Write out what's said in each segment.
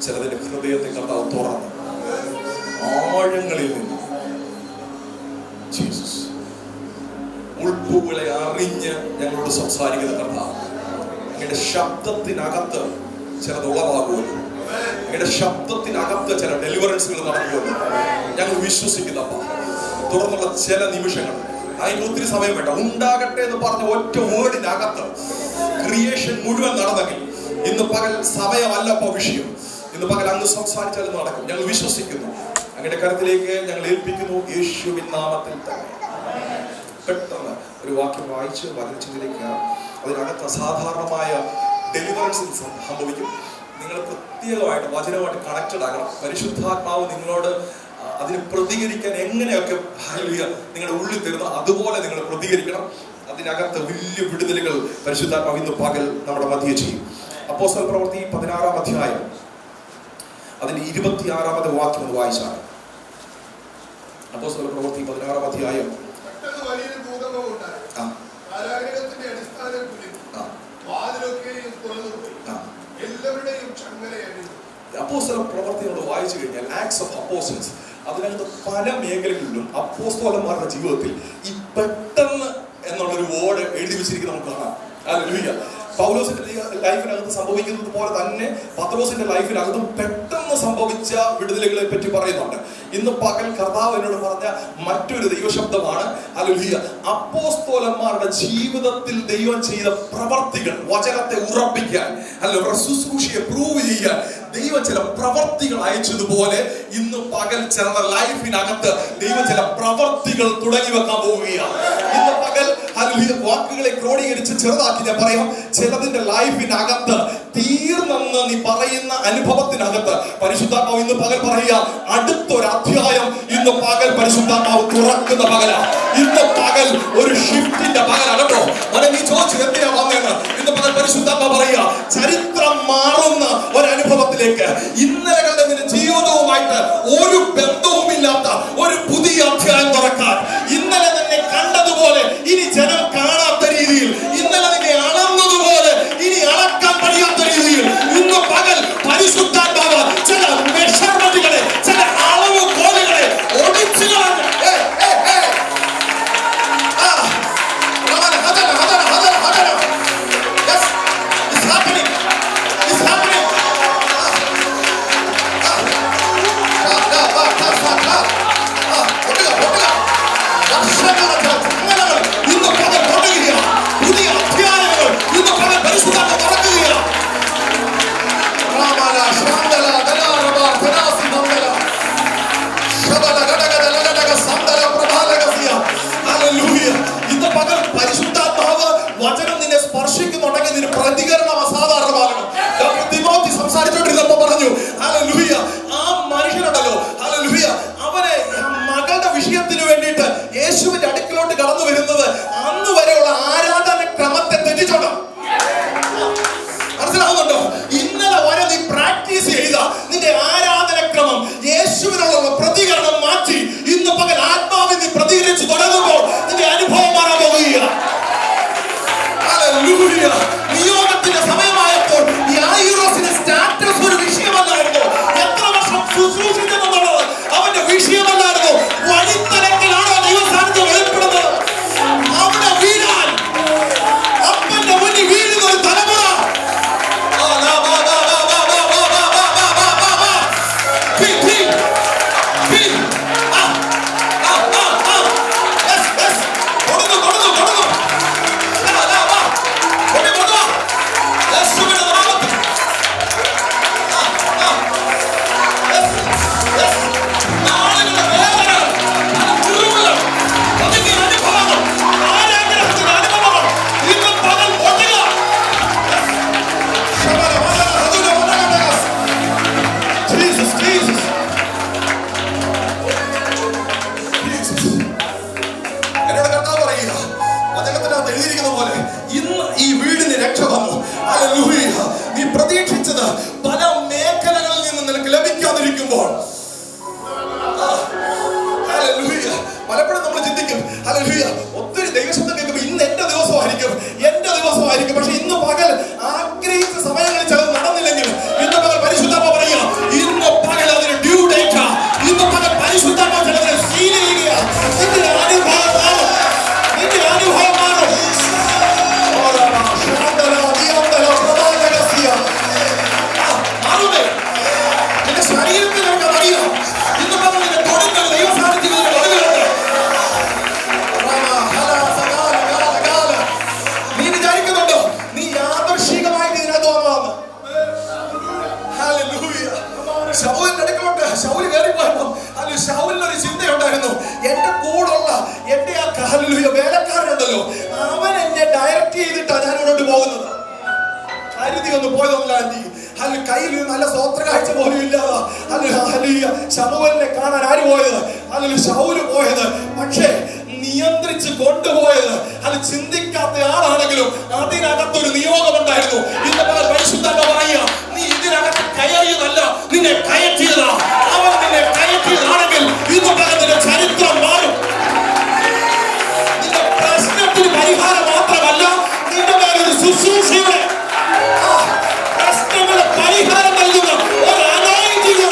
ചിലതിന്റെ ഹൃദയത്തെ കർത്താവ് തുറന്ന് ആഴങ്ങളിൽ നിന്ന് ജീസസ് ഉൾപ്പുകളെ അറിഞ്ഞ് ഞങ്ങളോട് സംസാരിക്കുന്ന കർത്താവ്, അങ്ങയുടെ ശബ്ദത്തിനകത്ത് ചിലത് ഉളവാകുമല്ലോ, അങ്ങയുടെ ശബ്ദത്തിനകത്ത് ചില ഡെലിവറൻസുകൾ നടക്കുമല്ലോ ഞങ്ങൾ വിശ്വസിക്കുന്നപ്പ. തുടർന്നുള്ള ചില നിമിഷങ്ങൾ, അതിന് ഒത്തിരി സമയം വേണ്ട, ഉണ്ടാകട്ടെ എന്ന് പറഞ്ഞ ഒറ്റ വേർഡിനകത്ത് ക്രിയേഷൻ മുഴുവൻ നടന്നെങ്കിൽ ഇന്ന് പകൽ സമയമല്ലപ്പോ വിഷയം. ഇന്ന് പകൽ അങ്ങ് സംസാരിച്ചാലും നടക്കും. ഞങ്ങൾ വിശ്വസിക്കുന്നു. അങ്ങയുടെ കരത്തിലേക്ക് ഞങ്ങൾ ഏൽപ്പിക്കുന്നു, യേശുവിൻ നാമത്തിൽ തന്നെ. പെട്ടെന്ന് ഒരു വാക്യം വായിച്ച് വചനത്തിലേക്ക് അതിനകത്ത് അസാധാരണമായ ഡെലിവറൻസ് സംഭവിക്കും. നിങ്ങൾ പ്രത്യേകമായിട്ട് വചനമായിട്ട് കണക്റ്റഡ് ആകണം. പരിശുദ്ധാത്മാവ് നിങ്ങളോട് അതിന് പ്രതികരിക്കാൻ എങ്ങനെയൊക്കെ നിങ്ങളുടെ ഉള്ളിൽ തരുന്നു അതുപോലെ നിങ്ങൾ പ്രതികരിക്കണം. അതിനകത്ത് വലിയ വിടുതലുകൾ പരിശുദ്ധാത്മാവ് ഇന്ന് പകൽ നമ്മുടെ മധ്യേ ചെയ്യും. അപ്പോസ്തല പ്രവൃത്തി 16-ാം അധ്യായം അതിന്റെ 26-ാമത്തെ വാക്യം ഒന്ന് വായിച്ചാണ്. അപ്പോസ്തല പ്രവൃത്തി 16-ാം അധ്യായം. അപ്പോസ്തല പ്രവൃത്തിയോട് വായിച്ചു കഴിഞ്ഞാൽ ആക്ട്സ് ഓഫ് അപ്പോസ്റ്റൽസ്, അതിനകത്ത് പല മേഖലകളിലും അപ്പോസ്തലന്മാരുടെ ജീവിതത്തിൽ ഈ പെട്ടെന്ന് എന്നുള്ളൊരു വേർഡ് എഴുതി വെച്ചിരിക്കുന്നത് നമുക്ക് കാണാം. ഹല്ലേലൂയ. പൗലോസിന്റെ ലൈഫിനകത്ത് സംഭവിക്കുന്നത് പോലെ തന്നെ പത്രോസിന്റെ ലൈഫിനകത്തും പെട്ടെന്ന് സംഭവിച്ച വിടുതലുകളെ പറ്റി പറയുന്നുണ്ട്. ഇന്ന് പകൽ കർത്താവ് എന്നോട് പറഞ്ഞ മറ്റൊരു ദൈവശബ്ദമാണ് ഹല്ലേലൂയ. അപ്പോസ്തലന്മാരുടെ ജീവിതത്തിൽ ദൈവം ചെയ്ത പ്രവർത്തികൾ, വചനത്തെ ഉറപ്പിക്കാൻ, അല്ല ശുശ്രൂഷയെ പ്രൂവ് ചെയ്യാൻ ദൈവം ചില പ്രവർത്തികൾ അയച്ചതുപോലെ ഇന്ന് പകൽ ചില ലൈഫിനകത്ത് ദൈവം ചില പ്രവർത്തികൾ തുടങ്ങി വെക്കാൻ പോവുകയാണ്. ഇന്ന് പകൽ ഹല്ലേലൂയ വാക്കുകളെ ക്രോഡീകരിച്ച് ചെറുതാക്കി ഞാൻ പറയാം. ചിലതിന്റെ ലൈഫിനകത്ത് തീർന്നെന്ന് നീ പറയുന്ന അനുഭവത്തിനകത്ത് പരിശുദ്ധാത്മാവ് ഇന്ന് പകൽ പറയുക, അടുത്തൊരു അധ്യായം ഇന്ന് പകൽ പരിശുദ്ധാത്മാവ് തുറക്കുന്ന പകലാണ്. ഇന്ന് പകൽ ഒരു ഷിഫ്റ്റിന്റെ പകലാണ് കേട്ടോ. അതെ, നീ ചോദിച്ചു എന്തിനാ വന്നേന്ന്. ഇന്ന് പകൽ പരിശുദ്ധാത്മാവ് പറയുക, ചരിത്രം മാറുന്ന ഒരു അനുഭവത്തിലേക്ക്, ഇന്നലകളുടെ നിന്റെ ജീവിതവുമായിട്ട് ഒരു ബന്ധവുമില്ലാത്ത ഒരു പുതിയ അധ്യായം തുറക്കാൻ, ഇന്നലെ തന്നെ കണ്ടതുപോലെ ഇനി ജനം കാണാത്ത രീതിയിൽ, ഇന്നലെ നിന്നെ അളന്നതുപോലെ ഇനി അളക്കാൻ കഴിയാത്ത രീതിയിൽ ഇന്ന് പകൽ പരിശുദ്ധാത്മാവ് ചില മെഷർമെന്റുകളെ, ചില അളവ് കോലുകളെ ഒടിച്ചു കളഞ്ഞു. പരിശുദ്ധാത്മാവ് വചനം നിന്നെ സ്പർശിക്കുന്നുണ്ടെങ്കിൽ നിന്റെ പ്രതികരണം അസാധാരണമാകണം. തിമോത്തി സംസാരിച്ചോണ്ടിരുന്നപ്പോ പറഞ്ഞു ഹല്ലേലൂയ, ആ മനുഷ്യനുണ്ടല്ലോ ഹല്ലേലൂയ, അവനെ മകളുടെ വിഷയത്തിന് വേണ്ടിയിട്ട് യേശുവിന്റെ അടുക്കിലോട്ട് കടന്നു വരുന്നത് അന്ന് വരെയുള്ള ആരാധന ക്രമത്തെ തെറ്റിച്ചോണ്ടോ. മനസ്സിലാവുന്നുണ്ടോ? ഇന്നലെ വരെ നീ പ്രാക്ടീസ് ചെയ്ത നിന്റെ ആരാധന ക്രമം യേശുവിനുള്ള പ്രതികരണം മാറ്റി ഇന്ന് പകൽ ആത്മാവിൽ നീ പ്രതികരിച്ചു തുടങ്ങുമ്പോൾ നിന്റെ അനുഭവം മാറാൻ പോവുകയാണ്. ഹല്ലേലൂയ. നിയോഗത്തിന്റെ സമയമായപ്പോൾ യായിറോസിന്റെ സ്റ്റാറ്റസ് ഒരു വിഷയമല്ലായിരുന്നു. എത്ര വർഷം ശുശ്രൂഷിക്കുന്നുള്ളത് അവന്റെ വിഷയമല്ലായിരുന്നു. വഴിത്തരത്തിലാണോ ദൈവസാന്നിധ്യം വെളിപ്പെടുന്നത്? അവിടെ വീഴാൻ അപ്പന്റെ മുന്നിൽ വീഴുന്ന ഒരു തലമുറ. ഒരു ചിന്തയുണ്ടായിരുന്നു, എന്റെ കൂടെയുള്ള എന്റെ ആ ഹല്ലേലൂയ വേലക്കാരനുണ്ടല്ലോ, അവൻ എന്നെ ഡയറക്റ്റ് ചെയ്തിട്ടാണ് ഞാൻ ഇങ്ങോട്ട് പോകുന്നത്. കരുതി ഒന്ന് പോയതല്ല ആന്റി. അല്ല കയ്യിൽ നല്ല സ്വോത്ര കാഴ്ച പോലും ഇല്ലാതെ അല്ല ശമൂവേലിനെ കാണാൻ ആര് പോയത്? അതിൽ ശൗല് പോയത്. പക്ഷേ നിയന്ത്രിച്ച് കൊണ്ടുപോയത് അത് ചിന്തിക്കാത്ത ആളാണെങ്കിലും അതിനകത്തൊരു നിയോഗമുണ്ടായിരുന്നു. ഇന്ന് പരിശുദ്ധന്റെ പറയുക, നീ ഇതിനകത്ത് കയറിയതല്ല, നിന്നെ കയറ്റിയതാ. അവൻ നിന്നെ കയറ്റിയതാണെങ്കിൽ ഇന്ന് നിന്റെ ചരിത്രം മാറും. നിന്റെ പ്രശ്നത്തിന് പരിഹാരം മാത്രമല്ല, നിന്റെ മേലൊരു ശുശ്രൂഷയുടെ പ്രശ്നങ്ങളുടെ പരിഹാരം നൽകുന്ന ഒരു അനോയിന്റിംഗ്.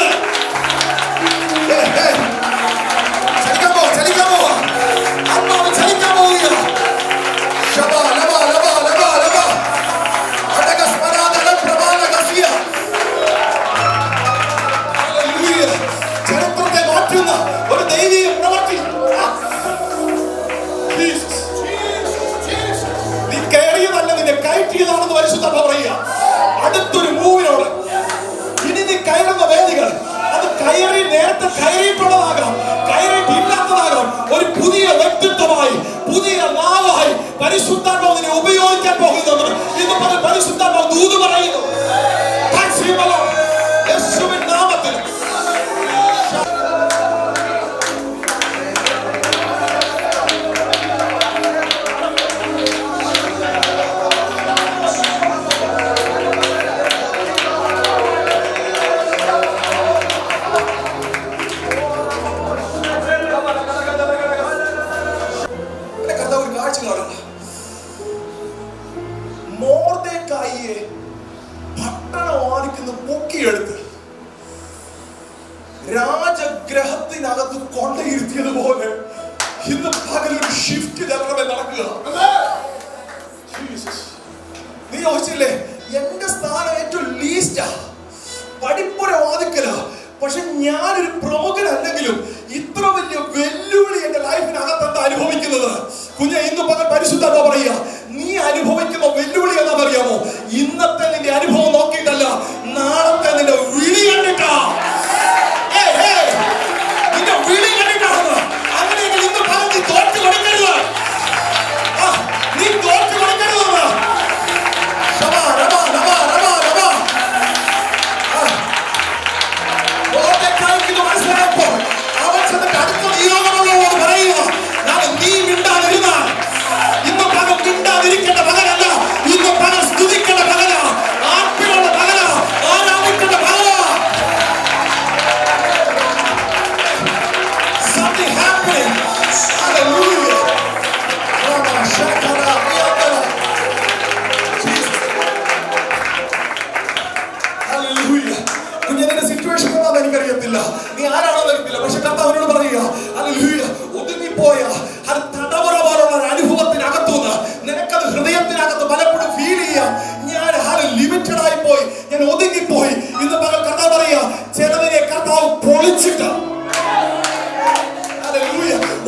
ചരിത്രത്തെ മാറ്റുന്ന ഒരു ദൈവിക പ്രവൃത്തി. നീ കയറിയതല്ല, നിന്നെ കയറ്റിയതാണെന്ന് പരിശുദ്ധ പറയുക. അടുത്തൊരു മൂവിനോട് ഇനി നീ കയറുന്ന വേദികൾ അത് നേരത്തെ കയറിയിട്ടുള്ളതാകാം, കയറിയിട്ടില്ലാത്തതാകാം. ഒരു പുതിയ വ്യക്തിത്വമായി, പുതിയ നാവായി പരിശുദ്ധാത്മാവ് നിന്നെ ഉപയോഗിക്കാൻ പോകുന്നത് ഇന്ന് പരിശുദ്ധാത്മാവ് ദൂത് പറയുന്നു. യേശുവിൻ നാമത്തിൽ മൊർദെഖായിയെ പട്ടണവാദിക്കുന്ന പൊക്കിയെടുത്ത് രാജഗ്രഹത്തിനകത്ത് കൊണ്ടയിരുത്തിയതുപോലെ ഇന്ന് പകലൊരു ഷിഫ്റ്റ് ജനറമേ നടക്കുക. നീ ചോദിച്ചില്ലേ, എന്റെ സ്ഥാനം ഏറ്റവും ലീസ്റ്റാ, പഠിപ്പുര വാദിക്കലാ. പക്ഷെ ഞാനൊരു പ്രമുഖനല്ലെങ്കിലും ഇത്ര വലിയ വെല്ലുവിളി എന്റെ ലൈഫിനകത്ത് എന്താ അനുഭവിക്കുന്നത്? കുഞ്ഞെ, ഇന്ന് പകൽ പരിശുദ്ധ പറയുക, നീ അനുഭവിക്കുന്ന വെല്ലുവിളി എന്താ അറിയാമോ? ഇന്നത്തെ നിന്റെ അനുഭവം നോക്കിയിട്ടല്ല, നാളത്തെ നിന്റെ വിളി കണ്ടിട്ടാ. നിന്റെ വിളി കണ്ടിട്ടാണ്. അങ്ങനെയെങ്കിൽ ഇന്ന് പകൽ നീ തോറ്റു കൊടുക്കരുത്. നീ തോറ്റു കൊടുക്കരുതെന്ന് മനസ്സിലായപ്പോ അവൻ ചെന്നിട്ട് അടുത്ത നിയോഗമുള്ളവരോട് പറയുക, നീ മിണ്ടാതിരുന്നാൽ ഇന്ന് പകൽ മിണ്ടാതിരിക്കേണ്ട പകലല്ല, ഇന്ന് പകൽ സ്തുതിക്കേണ്ട പകല, ആത്മീയയുടെ പകല, ആരാധിക്കേണ്ട പകല. Something happening. Hallelujah. Hallelujah. കുഞ്ഞിന്റെ സിറ്റുവേഷൻ എന്താണെന്ന് എനിക്കറിയത്തില്ല, നീ ആരാണെന്ന് അറിയത്തില്ല. പക്ഷെ കർത്താവിനോട് പറയുക, ഹല്ലേലൂയ, ഒതുങ്ങിപ്പോയ അത് തടവറ പോലുള്ള അനുഭവത്തിനകത്തുനിന്ന് നിനക്കത് ഹൃദയത്തിനകത്ത് പലപ്പോഴും ഫീൽ ചെയ്യാം. ഞാൻ ലിമിറ്റഡ് ആയി പോയി, ഞാൻ ഒതുങ്ങിപ്പോയി. ഇന്ന് പകൽ കർത്താവ് പറയുക, ചിലതിനെ കർത്താവ് പൊളിച്ചിട്ട്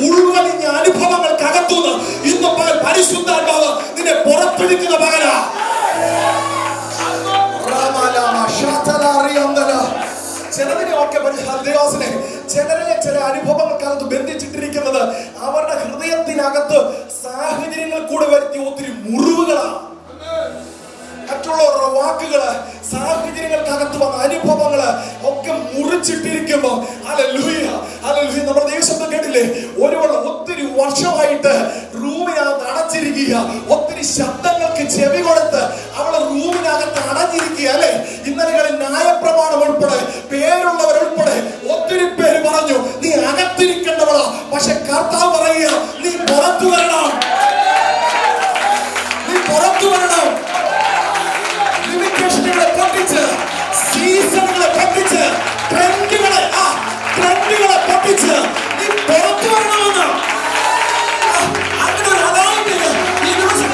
ഉൾവലിഞ്ഞ അനുഭവങ്ങൾക്കകത്തുനിന്ന് ഇന്ന് പകൽ പരിശുദ്ധാത്മാവ് നിന്നെ പുറത്തെടുക്കുന്ന പകലാ. ചിലതിനെയൊക്കെ ദേവാസനെ ചിലരെ ചില അനുഭവങ്ങൾക്കകത്ത് ബന്ധിച്ചിട്ടിരിക്കുന്നത് അവരുടെ ഹൃദയത്തിനകത്ത് സാഹചര്യങ്ങൾ കൂടെ വരുത്തിയ ഒത്തിരി മുറിവുകളാണ്. മറ്റുള്ളവരുടെ വാക്കുകള്, സാഹചര്യങ്ങൾക്കകത്ത് വന്ന അനുഭവങ്ങള് ഒക്കെ മുറിച്ചിട്ടിരിക്കുമ്പോ ഹല്ലേലൂയ ഹല്ലേലൂയ. നമ്മുടെ ദേശത്ത് കേട്ടില്ലേ, ഒത്തിരി വർഷമായിട്ട് റൂമിനകത്ത് അടച്ചിരിക്കുക, ഒത്തിരി ശബ്ദങ്ങൾക്ക് ചെവി കൊടുത്ത് അവള് റൂമിനകത്ത് അടഞ്ഞിരിക്കുക അല്ലെ. ഇന്നലകളിൽ ന്യായപ്രമാണം ഉൾപ്പെടെ പേരുള്ളവരുൾപ്പെടെ ഒത്തിരി പേര് പറഞ്ഞു, നീ അകത്തിരിക്കേണ്ടവളാ. പക്ഷെ കർത്താവ് പറയുക, നീ പുറത്തു വരണം, നീ പുറത്തു വരണം. ലിമിറ്റേഷനുകളെ പൊട്ടിച്ച്, സീസണുകളെ പൊട്ടിച്ച്, ട്രെൻഡുകളെ പൊട്ടിച്ച് നീ പുറത്തു വരണമെന്ന്. അങ്ങനെ ഒരു അതായത് ഈ ദിവസം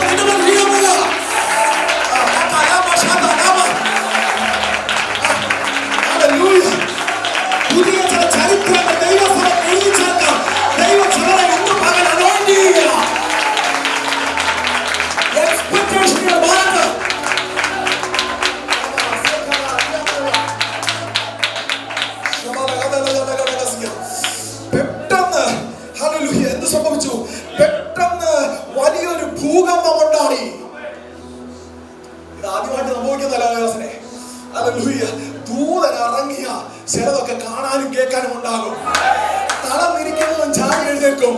സംഭവിക്കുന്നതല്ലേ? ഹല്ലേലൂയ. ദൂതൻ ഇറങ്ങിയ ചിലതൊക്കെ കാണാനും കേൾക്കാനും ഉണ്ടാകും. തളർന്നിരിക്കുന്നതും ചാടി എഴുന്നേൽക്കും.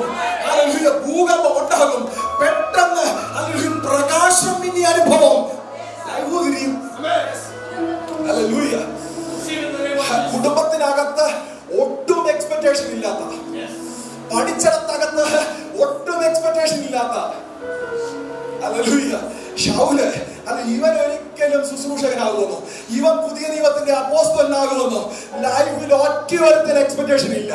ഹല്ലേലൂയ. ഭൂകമ്പം ഉണ്ടാകും. പെട്ടെന്ന് ഹല്ലേലൂയ പ്രകാശം മിന്നിയ അനുഭവം. ഹല്ലേലൂയ. കുടുംബത്തിനകത്ത് ഒട്ടും എക്സ്പെക്ടേഷൻ ഇല്ലാത്ത, പഠിച്ചിടത്തകത്ത് ഒട്ടും എക്സ്പെക്ടേഷൻ ഇല്ലാത്ത, ഹല്ലേലൂയ, ശൗല് ഇവൻ ഒരിക്കലും ശുശ്രൂഷകനാകുമെന്നോ, ഇവൻ പുതിയ നിയമത്തിന്റെ അപ്പോസ്തലനാകുമെന്നോ ലൈഫിൽ ഒറ്റയൊരുത്തിന് എക്സ്പെക്ടേഷൻ ഇല്ല.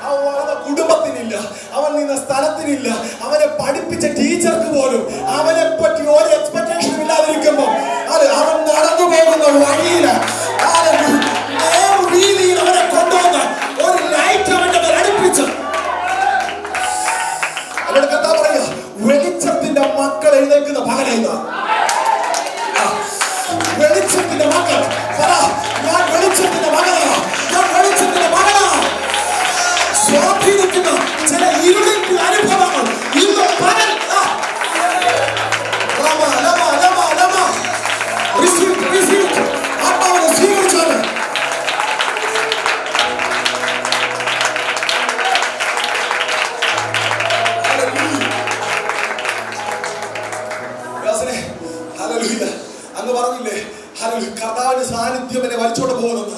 അവൻ വളർന്ന കുടുംബത്തിനില്ല, അവൻ നിന്ന സ്ഥലത്തിനില്ല, അവനെ പഠിപ്പിച്ച ടീച്ചർക്ക് പോലും അവനെ പറ്റി ഒരു എക്സ്പെക്ടേഷനും ഇല്ലാതിരിക്കുമ്പോൾ അവൻ നടന്നു പോകുന്ന വഴിയില് രീതിയിൽ അവനെ കൊണ്ടുവന്ന് ഒരു ലൈറ്റ് അവന്റെ മേൽ അടുപ്പിച്ചു. അവരുടെ കഥ പറയാ, വെളിച്ചത്തിന്റെ മക്കൾ എഴുന്നേൽക്കുന്ന പകലായിരുന്നു. വെളിച്ചത്തിന്റെ മക്കൾ, ഞാൻ വെളിച്ചത്തിന്റെ മകളാ, ഞാൻ വെളിച്ചത്തിന്റെ മകളാ. സ്വാധീനിക്കുന്ന ചില ഇരുളിന്റെ അനുഭവങ്ങൾ ഇന്ന് പകൽ ആത്മാവിനെ സ്വീകരിച്ചാണ്. അന്ന് പറഞ്ഞില്ലേ, കർത്താവിന്റെ സാന്നിധ്യം എന്നെ വലിച്ചോണ്ട് പോകുന്നത്.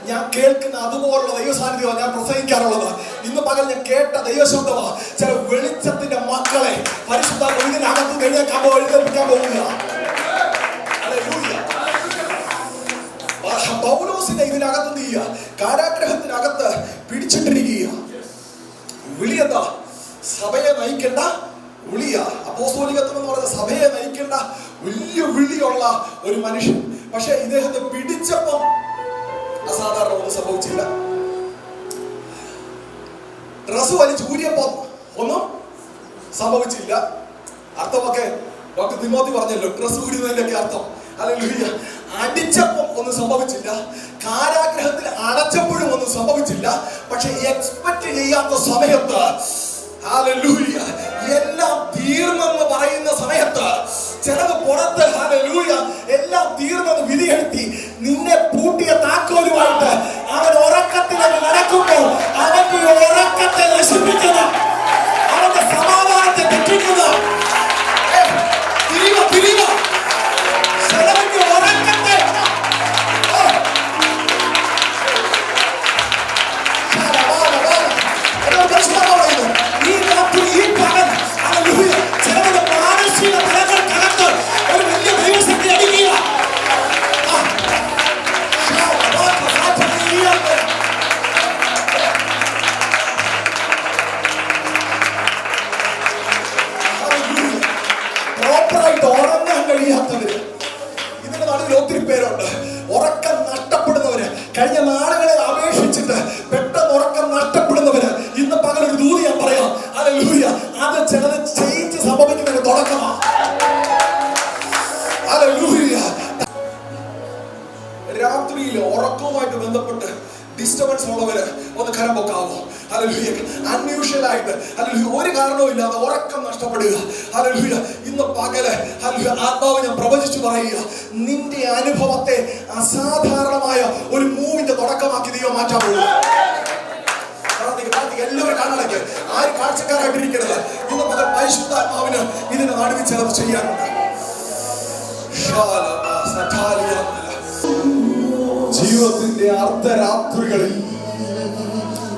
ഞാൻ കേൾക്കുന്ന അതുപോലുള്ള ദൈവ സാന്നിധ്യമാണ് ഞാൻ പ്രസംഗിക്കാറുള്ളത്. ഇന്ന് പകൽ ഞാൻ കേട്ട ദൈവശബ്ദമാ. ചില വെളിച്ചത്തിന്റെ മക്കളെ പരിശുദ്ധ ഇതിനകത്ത് എഴുന്നേൽപ്പിക്കാൻ പോകുക. പൗലോസിന്റെ ഇതിനകത്ത് എന്ത് ചെയ്യുക? കാരാഗ്രഹത്തിനകത്ത് പിടിച്ചിട്ടിരിക്കുക. വിളിയെന്താ? സഭയെ നയിക്കേണ്ട വിളിയ. അപ്പോസ്തോലികത്വം എന്ന് പറയുന്ന സഭയെ നയിക്കേണ്ട വലിയ വിളിയുള്ള ഒരു മനുഷ്യൻ. പക്ഷെ ഇദ്ദേഹത്തെ പിടിച്ചപ്പം അസാധാരണ ഒന്നും സംഭവിച്ചില്ല. ഡ്രസ് വലിച്ച് ഊരിയപ്പം ഒന്നും സംഭവിച്ചില്ല. അർത്ഥമൊക്കെ ഡോക്ടർ തിമോത്തി പറഞ്ഞല്ലോ, ഡ്രസ് ഊരിയതിന്റെ അർത്ഥം. ഹല്ലേലൂയ. അടിച്ചപ്പം ഒന്നും സംഭവിച്ചില്ല, കാരാഗ്രഹത്തിൽ അടച്ചപ്പോഴും ഒന്നും സംഭവിച്ചില്ല. പക്ഷെ എക്സ്പെക്ട് ചെയ്യാത്ത സമയത്ത് ഹല്ലേലൂയ എല്ലാം തീർന്നെന്ന് പറയുന്ന സമയത്ത് ചിലത് പുറത്ത് ഹല്ലേലൂയ എല്ലാം തീർന്നെന്ന് വിധിയെഴുത്തി നിന്നെ പൂട്ടിയ താക്കോലുമായിട്ട് അവൻ ഉറക്കത്തിൽ നടക്കുമ്പോൾ അവന്റെ ഉറക്കത്തെ നശിപ്പിക്കുന്ന, അവന്റെ സമാധാനത്തെ തെറ്റിക്കുന്ന ചിലവന്റെ ഉറക്കത്തെ ഈ രാത്രി ഈ പകൽ ഹല്ലേലൂയ ചിലവന്റെ മാനസിക തലങ്ങൾക്കകത്ത് ഒരു വലിയ ദൈവശക്തി അടിക്കുക. പ്രോപ്പറായിട്ട് ഉറങ്ങാൻ കഴിയാത്തവര് ഇതിന്റെ നടുവിൽ ഒത്തിരി പേരുണ്ട്. ഉറക്കം നഷ്ടപ്പെടുന്നവര്, കഴിഞ്ഞ നാളുകളെ അപേക്ഷിച്ചിട്ട് പെട്ടെന്ന് ഉറക്കം നഷ്ടപ്പെടുന്നവര് ഇന്ന് പകൽ ഒരു ദൂത് ഞാൻ പറയാം. ഹല്ലേലൂയ. അത് ചിലത് ചേഞ്ച് സംഭവിക്കുന്നതിന് തുടക്കമാണ്. ഹല്ലേലൂയ. രാത്രിയിൽ ഉറക്കവുമായിട്ട് ബന്ധപ്പെട്ട് ഡിസ്റ്റർബൻസ് ഉള്ളവര് ഒന്ന് കരം പൊക്കാവോ? ഹല്ലേലൂയ. അൺയൂഷ്വൽ ആയിട്ട് ഹല്ലേലൂയ ഒരു കാരണവും ഇല്ലാതെ ഉറക്കം നഷ്ടപ്പെടുക. ഹല്ലേലൂയ. ഇന്ന് പകല് ഹല്ലേലൂയ ആത്മാവ് ഞാൻ പ്രവചിച്ചു പറയുക, നിന്റെ അനുഭവത്തെ അസാധാരണമായ ഒരു മൂവിന്റെ തുടക്കമാക്കി ദൈവം മാറ്റാൻ പോകുക. എല്ലാവരും കാണാനൊക്കെ ആരും കാഴ്ചക്കാരായിട്ടിരിക്കരുത്. ഇന്ന് പകൽ പരിശുദ്ധാത്മാവിന് ഇതിന്റെ നടുവിൽ ചിലത് ചെയ്യാനുണ്ട്. ജീവിതത്തിന്റെ അർദ്ധരാത്രികളിൽ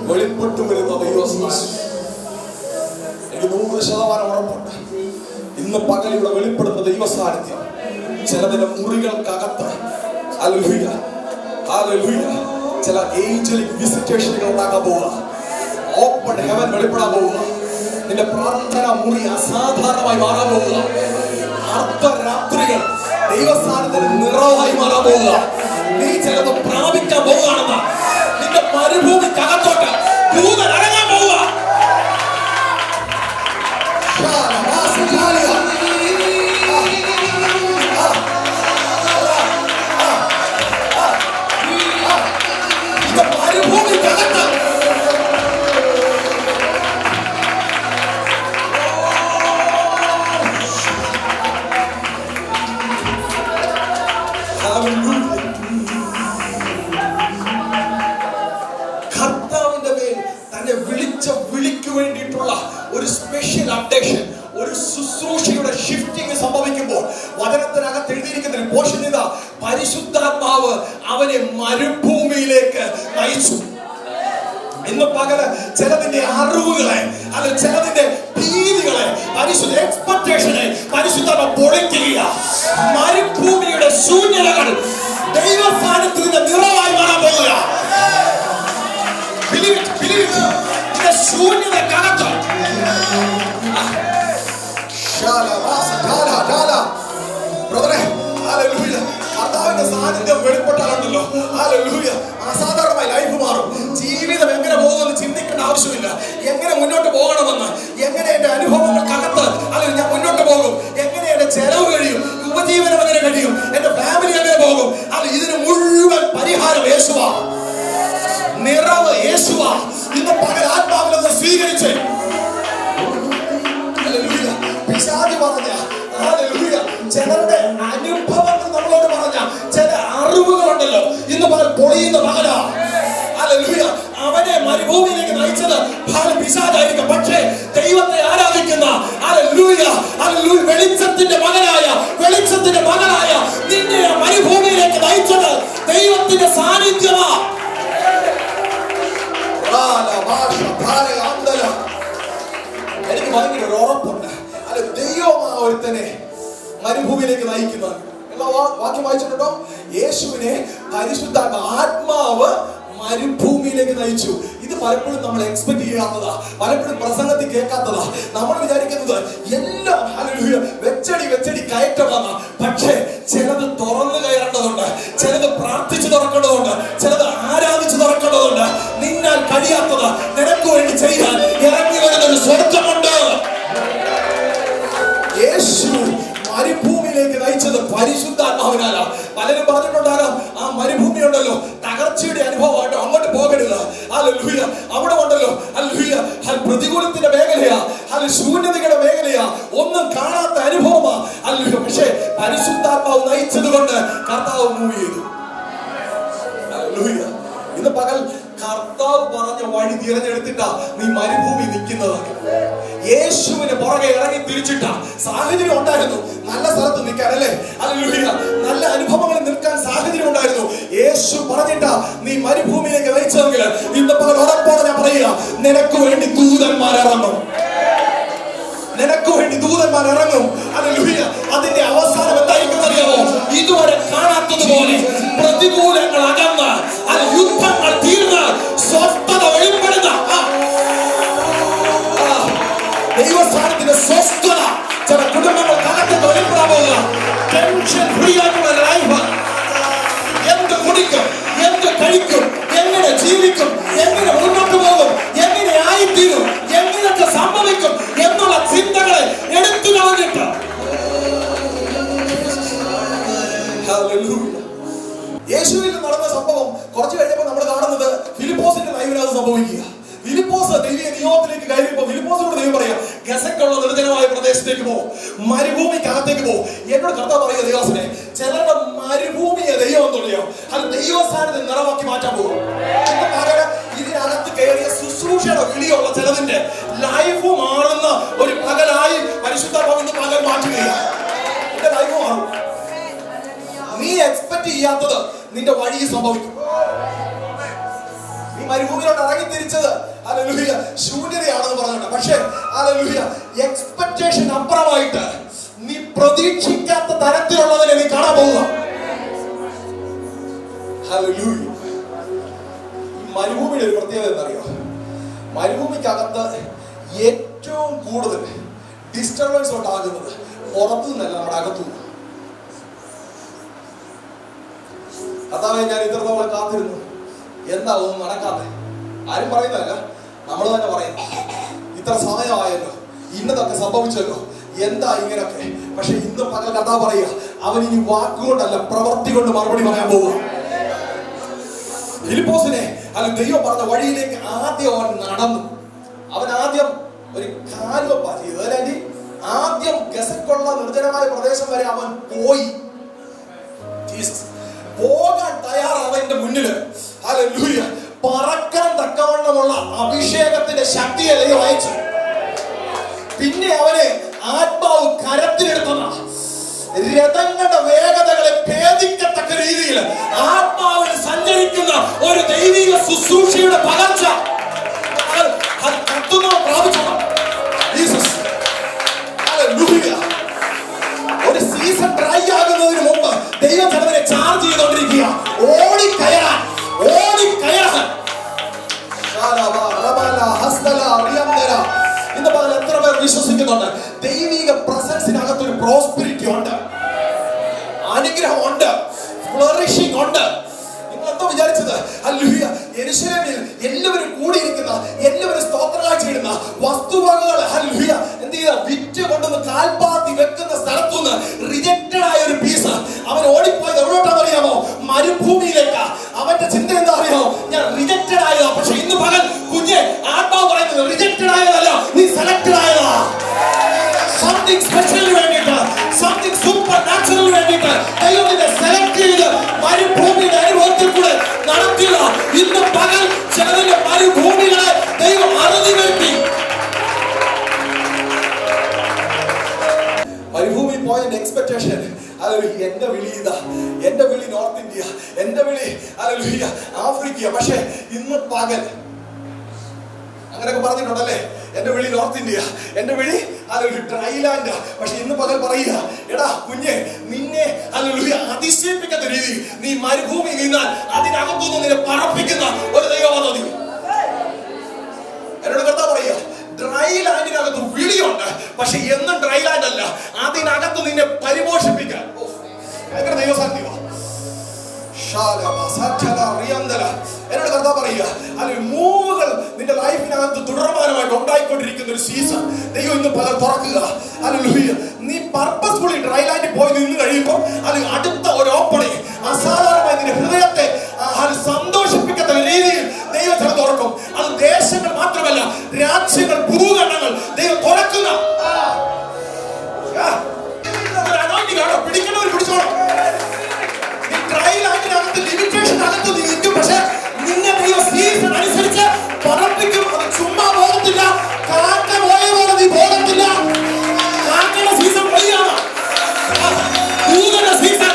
വെളിപ്പെട്ടു വരുന്ന ദൈവസാന്നിധ്യം എനിക്ക് 100% ഉറപ്പുണ്ട്. ഇന്ന് പകൽ ഇവിടെ വെളിപ്പെടുന്ന ദൈവസാന്നിധ്യം ചിലതിന്റെ മുറികൾക്കകത്ത് ഹല്ലേലൂയ ഹല്ലേലൂയ ചില ഏഞ്ചലിക് വിസിറ്റേഷനുകൾ ഉണ്ടാക്കാൻ പോവുക. ഓപ്പൺ ഹെവൻ വെളിപ്പെടാൻ പോവുക. നിന്റെ പ്രാർത്ഥന മുറി അസാധാരണമായി മാറാൻ പോവുക. അർദ്ധരാത്രികൾ ദൈവസാന്നിധ്യത്തിന് നിറവായി മാറാൻ പോവുക. നീ ചിലത് പ്രാപിക്കാൻ പോവുകയാണെന്ന് നിന്റെ മരുഭൂമിക്കകത്തോട്ട് ദൂതൻ ഇറങ്ങാൻ പോവുക. മരുഭൂമിക്കകത്ത് പരിശുദ്ധാത്മാവ് അവനെ മരുഭൂമിയിലേക്ക് നയിച്ചു. ഇന്ന് പകല് ചിലതിന്റെ അറിവുകളെ, അത് ചിലതിന്റെ ഭീതികളെ, എക്സ്പെക്ടേഷനെ പരിശുദ്ധാത്മ പൊളിക്കുക. മരുഭൂമിയുടെ ശൂന്യതകൾ ദൈവ സാന്നിധ്യത്തിന്റെ നിറവായി മാറാൻ പോകുക. ശൂന്യത കണക്ക് കർത്താവിന്റെ സാന്നിധ്യം വെളിപ്പെട്ടാലുണ്ടല്ലോ, അസാധാരണമായി ലൈഫ് മാറും. ജീവിതം എങ്ങനെ പോകുമെന്ന് ചിന്തിക്കേണ്ട ആവശ്യമില്ല. എങ്ങനെ മുന്നോട്ട് പോകണമെന്ന്, എങ്ങനെ എന്റെ അനുഭവങ്ങൾക്കകത്ത് അല്ലെങ്കിൽ ഞാൻ മുന്നോട്ട് പോകും, എങ്ങനെ എന്റെ ചെലവ് കഴിയും, ഉപജീവനം എങ്ങനെ കഴിയും, എന്റെ ഫാമിലി എങ്ങനെ പോകും, അത് ഇതിന് മുഴുവൻ പരിഹാരം യേശുവാ, നിറവ് യേശുവാ. ഇന്ന് പകൽ ആത്മാവിലൊന്ന് സ്വീകരിച്ച് പിശാച് പറഞ്ഞ ചിലരുടെ അനുഭവങ്ങൾ നമ്മളോട് പറഞ്ഞ ചില അറിവുകളുണ്ടല്ലോ, ഇന്ന് പകൽ പൊളിയുന്ന പകലാ. അവനെ മരുഭൂമിയിലേക്ക് നയിച്ചത് പിശാചായിരിക്കും. പക്ഷേ ദൈവത്തെ ആരാധിക്കുന്ന വെളിച്ചത്തിന്റെ മകനായ നിന്നെ മരുഭൂമിയിലേക്ക് നയിച്ചത് ദൈവത്തിന്റെ സാന്നിധ്യമാ. എനിക്ക് ഭയങ്കര ഒരു ഉറപ്പുണ്ട്, അല്ല ദൈവമാ ഒരുത്തനെ മരുഭൂമിയിലേക്ക് നയിക്കുന്നത്. എല്ലാ വാക്യം വായിച്ചിട്ടുണ്ടോ? യേശുവിനെ പരിശുദ്ധ ആത്മാവ് മരുഭൂമിയിലേക്ക് നയിച്ചു. ഇത് പലപ്പോഴും നമ്മൾ എക്സ്പെക്ട് ചെയ്യാത്തതാ, പലപ്പോഴും പ്രസംഗത്തിൽ കേൾക്കാത്തതാ. നമ്മൾ വിചാരിക്കുന്നത് എല്ലാം വെച്ചടി കയറ്റമാണ്. പക്ഷേ ചിലത് തുറന്നു കയറേണ്ടതുണ്ട്, ചിലത് പ്രാർത്ഥിച്ചു തുറക്കേണ്ടതുണ്ട്, ചിലത് ആരാധിച്ചു തുറക്കേണ്ടതുണ്ട്. നിന്നാൽ കഴിയാത്തത് നിനക്ക് വേണ്ടി ചെയ്യാൻ ഇറങ്ങി വരുന്നൊരു സ്വർഗമുണ്ട്. യേശു മരുഭൂമിയിലേക്ക് നയിച്ചത് പരിശുദ്ധാത്മാവിനാല. പലരും പറഞ്ഞിട്ടുണ്ടാകാം, ആ മരുഭൂമി ഉണ്ടല്ലോ തകർച്ചയുടെ അനുഭവമായിട്ട്, അങ്ങോട്ട് പോകരുത്. അവിടെ ഉണ്ടല്ലോ പ്രതികൂലത്തിന്റെ മേഖലയാ, ശൂന്യതയുടെ മേഖലയാ, ഒന്നും കാണാത്ത അനുഭവമാ. പക്ഷെ പരിശുദ്ധാത്മാവ് നയിച്ചത് കൊണ്ട് കർത്താവ് മൂവ് ചെയ്തു. ഇന്ന് പകൽ കർത്താവ് പറഞ്ഞ വഴി തിരഞ്ഞെടുത്തിട്ടാ നീ മരുഭൂമി നിൽക്കുന്നത്. യേശുവിന് പുറകെ ഇറങ്ങി തിരിച്ചിട്ട സാഹചര്യം ഉണ്ടായിരുന്നു, നല്ല സ്ഥലത്ത് നിൽക്കാൻ അല്ലേ, നല്ല അനുഭവങ്ങളിൽ നിൽക്കാൻ സാഹചര്യം ഉണ്ടായിരുന്നു. യേശു പറഞ്ഞിട്ടാ നീ മരുഭൂമിയിലേക്ക് നയിച്ചതെങ്കിൽ ഇന്ന് പകൽ ഉറപ്പോടെ ഞാൻ പറയുക, നിനക്ക് വേണ്ടി ദൂതന്മാരിറങ്ങും, നിനക്ക് വേണ്ടി ദൂതന്മാരിറങ്ങും. അതിന്റെ അവസാനം എന്തായിരിക്കും അറിയാമോ? ഇതുവരെ കാണാത്തതുപോലെ പ്രതികൂലങ്ങൾ അകന്ന്, യുദ്ധങ്ങൾ തീർന്ന്, സ്വസ്ഥത വെളിപ്പെടുന്ന ദൈവസ്ഥാനത്തിന്റെ സ്വസ്ഥത ചില കുടുംബങ്ങൾക്കകത്ത് വെളിപ്പെടാൻ പോകുക. ടെൻഷൻ ഫ്രീ ആയിട്ടുള്ള ലൈഫ്. എന്ത് കുടിക്കും, എന്ത് കഴിക്കും, എങ്ങനെ ജീവിക്കും, എങ്ങനെ മുന്നോട്ട് പോകും, എങ്ങനെ ആയിത്തീരും, എങ്ങനെയൊക്കെ സംഭവിക്കും എന്നുള്ള ചിന്തകളെ എടുത്തു കളഞ്ഞിട്ട് യേശുവിൽ നടന്ന സംഭവം കുറച്ച് കഴിഞ്ഞപ്പോൾ നമ്മൾ കാണുന്നത് ഫിലിപ്പോസിന്റെ ലൈവിനകത്ത് സംഭവിക്കുക. ഫിലിപ്പോസ് ദൈവീയ നിയോഗത്തിലേക്ക് കയറിയപ്പോൾ ഫിലിപ്പോസിനോട് ദൈവം പറയാം, ഗസക്കുള്ള നിർജ്ജനമായ പ്രദേശത്തേക്ക് പോകും, മരുഭൂമിക്കകത്തേക്ക് പോകും. എന്നോട് കർത്താവ് പറയുക, ദൈവസനെ ചിലരുടെ മരുഭൂമിയെ ദൈവം എന്നുള്ളയോ അത് ദൈവസ്ഥാനത്ത് നിറവാക്കി മാറ്റാൻ പോകും. പകരം ഇതിനകത്ത് കയറിയ ശുശ്രൂഷയുടെ വിളിയുള്ള ചിലതിന്റെ ലൈഫ് മാറുന്ന ഒരു പകലായി പരിശുദ്ധാത്മാവിന്റെ പകൽ മാറ്റുകയാണ്. എന്റെ ലൈഫ് മാറും. നീ എക്സ്പെക്ട് ചെയ്യാത്തത് നിന്റെ വഴി സംഭവിക്കും. നീ മരുഭൂമിയിലോട്ട് ഇറങ്ങി തിരിച്ചത് ശൂന്യതയാണെന്ന് പറഞ്ഞിട്ടുണ്ട്. പക്ഷേ എക്സ്പെക്ടേഷൻ അപ്പുറമായിട്ട് നീ പ്രതീക്ഷിക്കാത്ത തരത്തിലുള്ളതിനെ നീ കാണാൻ പോവുക. ഈ മരുഭൂമിയുടെ ഒരു പ്രത്യേകത എന്നറിയോ? മരുഭൂമിക്കകത്ത് ഏറ്റവും കൂടുതൽ ഡിസ്റ്റർബൻസ് ഉണ്ടാകുന്നത് പുറത്തു നിന്നല്ല, നമ്മുടെ അകത്തുനിന്ന്. കർത്താവേ, ഞാൻ ഇത്രത്തോളം കാത്തിരുന്നു, എന്താ ഒന്നും നടക്കാതെ? ആരും പറയുന്നതല്ല, നമ്മൾ തന്നെ പറയുന്നു. ഇത്ര സമയമായല്ലോ, ഇന്നതൊക്കെ സംഭവിച്ചല്ലോ, എന്താ ഇങ്ങനെയൊക്കെ? പക്ഷെ ഇന്ന് പകൽ കർത്താവ് പറയുക, അവൻ ഇനി വാക്കുകൊണ്ടല്ല പ്രവൃത്തി കൊണ്ട് മറുപടി പറയാൻ പോവുക. ഫിലിപ്പോസിനെ ദൈവം പറഞ്ഞ വഴിയിലേക്ക് ആദ്യം അവൻ നടന്നു. അവൻ ആദ്യം ഒരു കാൽവെപ്പാ ചെയ്തത്, അല്ലെങ്കിൽ ആദ്യം ഗസക്കുള്ള നിർജ്ജനമായ പ്രദേശം വരെ അവൻ പോയി. പോകാൻ തയ്യാറാവതിന്റെ മുന്നില് പറക്കാൻ തക്കവണ്ണമുള്ള അഭിഷേകത്തിന്റെ ശക്തിയെ ദൈവം അയച്ചു. പിന്നെ അവനെ ആത്മാവ് കരത്തിലെടുത്തതാ. രഥങ്ങളുടെ വേഗതകളെ ഭേദിക്കത്തക്ക ഭൂമിയിൽ ആത്മാവിൽ സഞ്ചരിക്കുന്ന ഒരു ദൈവിക ശുശ്രൂഷയുടെ പകർച്ച പ്രാപിച്ചോ. ഒരു സീസൺ ഡ്രൈ ആകുന്നതിന് മുമ്പ് ദൈവം ചിലവരെ ചാർജ് ചെയ്തുകൊണ്ടിരിക്കുക. ഓടിക്കയറാൻ ഇന്ന് പകൽ എത്ര പേർ വിശ്വസിക്കുന്നുണ്ട് ദൈവിക പ്രസൻസിനകത്ത് ഒരു പ്രോസ്പെരിറ്റി ഉണ്ട്, അനുഗ്രഹമുണ്ട്, ഫ്ലറിഷിംഗ് ഉണ്ട്? നിങ്ങൾ എന്തോ വിചാരിച്ചത്? ഹല്ലേലൂയ, യെരൂശലേമിൽ എല്ലാവരും കൂടിയിരിക്കുന്ന, എല്ലാവരും സ്തോത്രകാഴ്ച ഇടുന്ന വസ്തുവകകൾ ഹല്ലേലൂയ എന്ത് ചെയ്ത വിറ്റ് കൊണ്ടുവന്ന് കാൽപാത്തി വെക്കുന്ന സ്ഥലത്തുനിന്ന് റിജക്റ്റഡ് ആയ ഒരു പീസ് അവൻ ഓടിപ്പോയത് എവിടോട്ടാന്ന് അറിയാമോ? മരുഭൂമിയിലേക്കാ. അവന്റെ ചിന്ത എന്താ അറിയാമോ? ഞാൻ റിജക്റ്റഡ് ആയതാ. പക്ഷെ ഇന്ന് പകൽ കുഞ്ഞെ ആത്മാവ് പറയുന്നത് റിജക്റ്റഡ് ആയതല്ല, നീ സെലക്റ്റഡ് ആയതാ. സംതിങ് സ്പെഷ്യലിന് വേണ്ടിയിട്ട്, സംതിങ് സൂപ്പർ നാച്ചുറലിന് വേണ്ടിയിട്ട് ദൈവത്തിന്റെ സെലക്ട് ചെയ്ത് മരുഭൂമിയുടെ അനുഭവത്തിൽ കൂടെ നടത്തിയ ഇന്ന് പകൽ ചിലതിന്റെ മരുഭൂമികളെ ദൈവം അറുതി വരുത്തി. മരുഭൂമി പോയിന്റ് എക്സ്പെക്ടേഷൻ, എന്റെ വിളി ഇതാ, എന്റെ വിളി നോർത്ത് ഇന്ത്യ, എന്റെ വിളി ഹല്ലേലൂയ ആഫ്രിക്ക. പക്ഷെ ഇന്ന് പകൽ അങ്ങനെയൊക്കെ പറഞ്ഞിട്ടുണ്ടല്ലേ, എന്റെ വിളി നോർത്ത് ഇന്ത്യ, എന്റെ വിളി ഹല്ലേലൂയ ഡ്രൈലാൻഡ്. പക്ഷെ ഇന്ന് പകൽ പറയുക, എടാ കുഞ്ഞെ, നിന്നെ ഹല്ലേലൂയ അതിശയിപ്പിക്കുന്ന രീതി നീ മരുഭൂമി നിന്നാൽ അതിനകത്തുനിന്ന് നിന്നെ പറപ്പിക്കുന്ന ഒരു ദൈവപദ്ധതി. എന്നോട് കർത്താവ് പറയുക, ഡ്രൈലാൻഡിനകത്ത് വിളിയുണ്ട്, പക്ഷെ എന്നും ഡ്രൈലാൻഡ് അല്ല, അതിനകത്ത് നിന്നെ പരിപോഷിപ്പിക്കാൻ ഭയങ്കര ദൈവസാന്നിധ്യമാണ്. എന്നോട് കർത്താവ് പറയുക, അല്ലെങ്കിൽ മൂവുകൾ നിന്റെ ലൈഫിനകത്ത് തുടർമാനമായിട്ട് ഉണ്ടായിക്കൊണ്ടിരിക്കുന്ന ഒരു സീസൺ ദൈവം ഇന്ന് പകൽ തുറക്കുക. ഹല്ലേലൂയ, നീ പർപ്പസ്ഫുള്ളി ഡ്രൈലാൻഡിൽ പോയി നിന്ന് കഴിയുമ്പോൾ അല്ലെങ്കിൽ അടുത്ത ഒരു ഓപ്പണിംഗ് അസാധാരണമായി നിന്റെ ഹൃദയത്തെ സന്തോഷിപ്പിക്കുന്ന രീതിയിൽ ദൈവം ചില തുറക്കും. അത് ദേശങ്ങൾ മാത്രമല്ല, രാജ്യങ്ങൾ, ഭൂഖണ്ഡങ്ങൾ ദൈവം തുറക്കുന്ന പിടിക്കുന്നവർ പിടിച്ചോണം. നീ ഡ്രൈലാൻഡിനകത്ത് ലിമിറ്റേഷൻ അകത്ത് നിൽക്കും, പക്ഷെ നിന്നെ ദൈവം സീസൺ അനുസരിച്ച് പറപ്പിക്കും. അത് ചുമ്മാ പോകത്തില്ല, കാക്ക പോയ പോലെ നീ പോകത്തില്ല. കാക്കയുടെ സീസൺ പൊളിയാണ്, ദൂതന്റെ സീസൺ.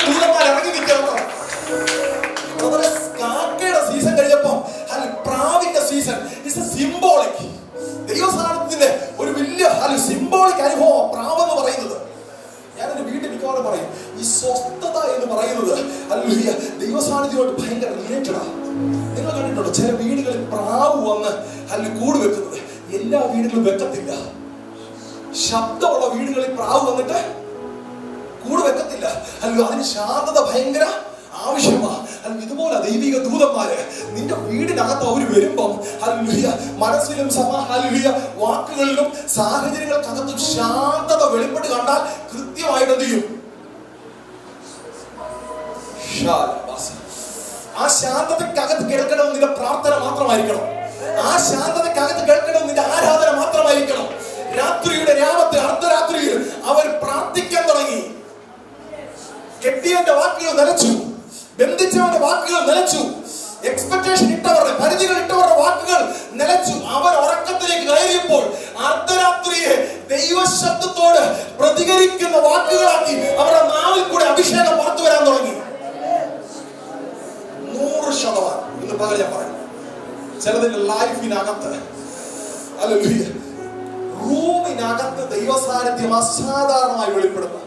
ദൂതന്മാർ ഇറങ്ങി നിൽക്കണം. കാക്കയുടെ സീസൺ കഴിഞ്ഞപ്പോ പ്രാവിന്റെ സീസൺ ഇസ് സിംബോളിക്. ദൈവസാന്നിധ്യത്തിന്റെ ഒരു വലിയ സിംബോളിക് അനുഭവം പ്രാവെന്ന് പറയുന്നത്. ഞാൻ എന്റെ വീട്ടിൽ മിക്കവാറും പറയും, ഈ സ്വസ്ഥത എന്ന് പറയുന്നത് ഹല്ലേലൂയ ദൈവസാന്നിധ്യമായിട്ട് ഭയങ്കര റിലേറ്റഡ് ആണ്. നിങ്ങൾ കണ്ടിട്ടുണ്ടോ ചില വീടുകളിൽ പ്രാവ് വന്ന് കൂട് വെക്കുന്നത്? എല്ലാ വീടുകളും വെക്കത്തില്ല. ശബ്ദമുള്ള വീടുകളിൽ പ്രാവ് വന്നിട്ട് കൂട് വെക്കത്തില്ല. അതിന് ശാന്തത ഭയങ്കര ആവശ്യമാണ്. ഇതുപോലെ ദൈവിക ദൂതന്മാര് നിന്റെ വീടിനകത്ത് അവർ വരുമ്പം ഹല്ലേലൂയ മനസ്സിലും ഹല്ലേലൂയ വാക്കുകളിലും സാഹചര്യങ്ങൾക്കകത്തും ശാന്തത വെളിപ്പെട്ട് കണ്ടാൽ കൃത്യമായിട്ട് എന്ത് ചെയ്യും? ആ ശാന്തതക്കകത്ത് കേൾക്കണം നിന്റെ പ്രാർത്ഥന മാത്രമായിരിക്കണം. ആ ശാന്തതക്കകത്ത് കേൾക്കണം നിന്റെ ആരാധന മാത്രമായിരിക്കണം. രാത്രിയുടെ രാമത്ത് അർദ്ധരാത്രിയിൽ അവർ പ്രാർത്ഥിക്കാൻ തുടങ്ങി. കെട്ടിയവന്റെ വാക്കുകൾ നിലച്ചു, ബന്ധിച്ചവന്റെ വാക്കുകൾ നിലച്ചു, എക്സ്പെക്ടേഷൻ ഇട്ടവരുടെ, പരിധികൾ ഇട്ടവരുടെ വാക്കുകൾ നിലച്ചു. അവർ ഉറക്കത്തിലേക്ക് കയറിയപ്പോൾ അർദ്ധരാത്രിയെ ദൈവശബ്ദത്തോട് പ്രതികരിക്കുന്ന വാക്കുകളാക്കി അവരുടെ നാവിൽ കൂടെ അഭിഷേകം പുറത്തു വരാൻ തുടങ്ങി. 100% ഇന്ന് പകൽ ഞാൻ പറയും, ചിലതിന്റെ ലൈഫിനകത്ത് ഹല്ലേലൂയ റൂമിനകത്ത് ദൈവസാന്നിധ്യം അസാധാരണമായി വെളിപ്പെടുന്നു.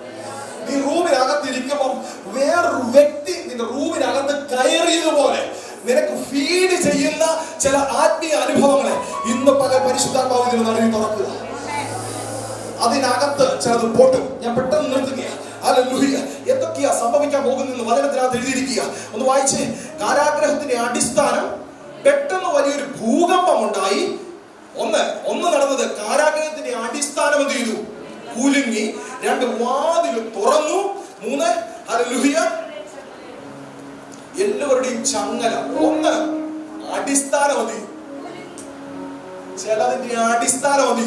നീ റൂമിനകത്ത് ഇരിക്കുമ്പോൾ വേറൊരു വ്യക്തി നിന്റെ റൂമിനകത്ത് കയറിയതുപോലെ നിനക്ക് ഫീഡ് ചെയ്യുന്ന ചില ആത്മീയ അനുഭവങ്ങളെ ഇന്ന് പകൽ പരിശുദ്ധാത്മാവിൽ നടുവിൽ തുറക്കുക. അതിനകത്ത് ചിലത് പൊട്ടും. ഞാൻ പെട്ടെന്ന് നിർത്തുകയാണ്. ഹല്ലേലൂയ, എന്തൊക്കെയാ സംഭവിക്കാൻ പോകുന്നെന്ന് വചനത്തിനകത്ത് എഴുതിയിരിക്കുക. ഒന്ന് വായിച്ചേ. കാരാഗ്രഹത്തിന്റെ അടിസ്ഥാനം പെട്ടെന്ന് വലിയൊരു ഭൂകമ്പം ഉണ്ടായി. ഒന്ന് നടന്നത്, കാരാഗ്രഹത്തിന്റെ അടിസ്ഥാനം എന്ത് ചെയ്തു? കുലുങ്ങി. 2 വാതിൽ തുറന്നു. 3 ഹല്ലേലൂയ എല്ലാവരുടെയും ചങ്ങല. 1 അടിസ്ഥാനം മതി, ചിലതിന്റെ അടിസ്ഥാനം മതി.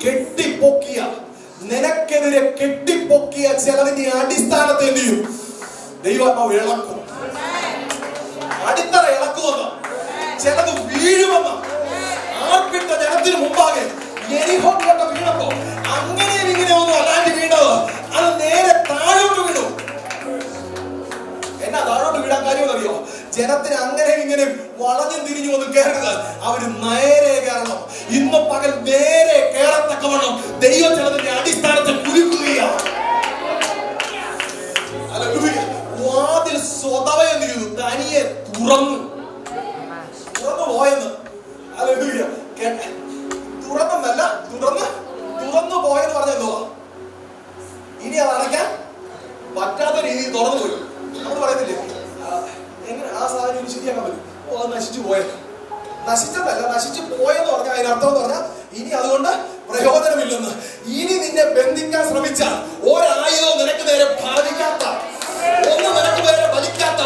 കെട്ടിപ്പൊക്കിയ, നിനക്കെതിരെ കെട്ടിപ്പൊക്കിയ ചിലതിന്റെ അടിസ്ഥാനത്തെ എന്ത് ചെയ്യും? ദൈവാത്മാവ് ഇളക്കും. അടിത്തറ ഇളക്കുമെന്ന്, ചിലത് വീഴുമെന്ന് ആർപ്പിട്ട ജനത്തിന് മുമ്പാകെ ജനത്തിന് അങ്ങനെ ഇങ്ങനെ വളഞ്ഞും തിരിഞ്ഞു ഒന്നും കയറരുത്. അവര് നേരെ കയറണം. ഇന്ന് പകൽ നേരെ കയറത്തക്കവണ്ണം ദൈവം ചിലതിന്റെ അടിസ്ഥാനത്തെ കുലുക്കുകയാണ്. വാതിൽ സ്വതവേ എന്ത് ചെയ്തു? തനിയെ തുറന്നു പോയെന്ന്. തുറന്നല്ല, തുറന്നു പോയെന്ന് പറഞ്ഞെന്തോ, ഇനി അത് അടയ്ക്കാൻ പറ്റാത്ത രീതിയിൽ തുറന്നു പോയി. നമ്മൾ പറയത്തില്ലേ, എങ്ങനെ ആ സാധനം ശരിയാക്കാൻ പറ്റും? അത് നശിച്ചു പോയത്. നശിച്ചതല്ല, നശിച്ചു പോയെന്ന് പറഞ്ഞാൽ അതിനർത്ഥം എന്ന് പറഞ്ഞാൽ ഇനി അതുകൊണ്ട് പ്രയോജനമില്ലെന്ന്. ഇനി നിന്നെ ബന്ധിക്കാൻ ശ്രമിച്ചാൽ ഒരായുധവും നിനക്ക് നേരെ ബാധിക്കാത്ത, ഒന്നും നിനക്ക് നേരെ വലിക്കാത്ത,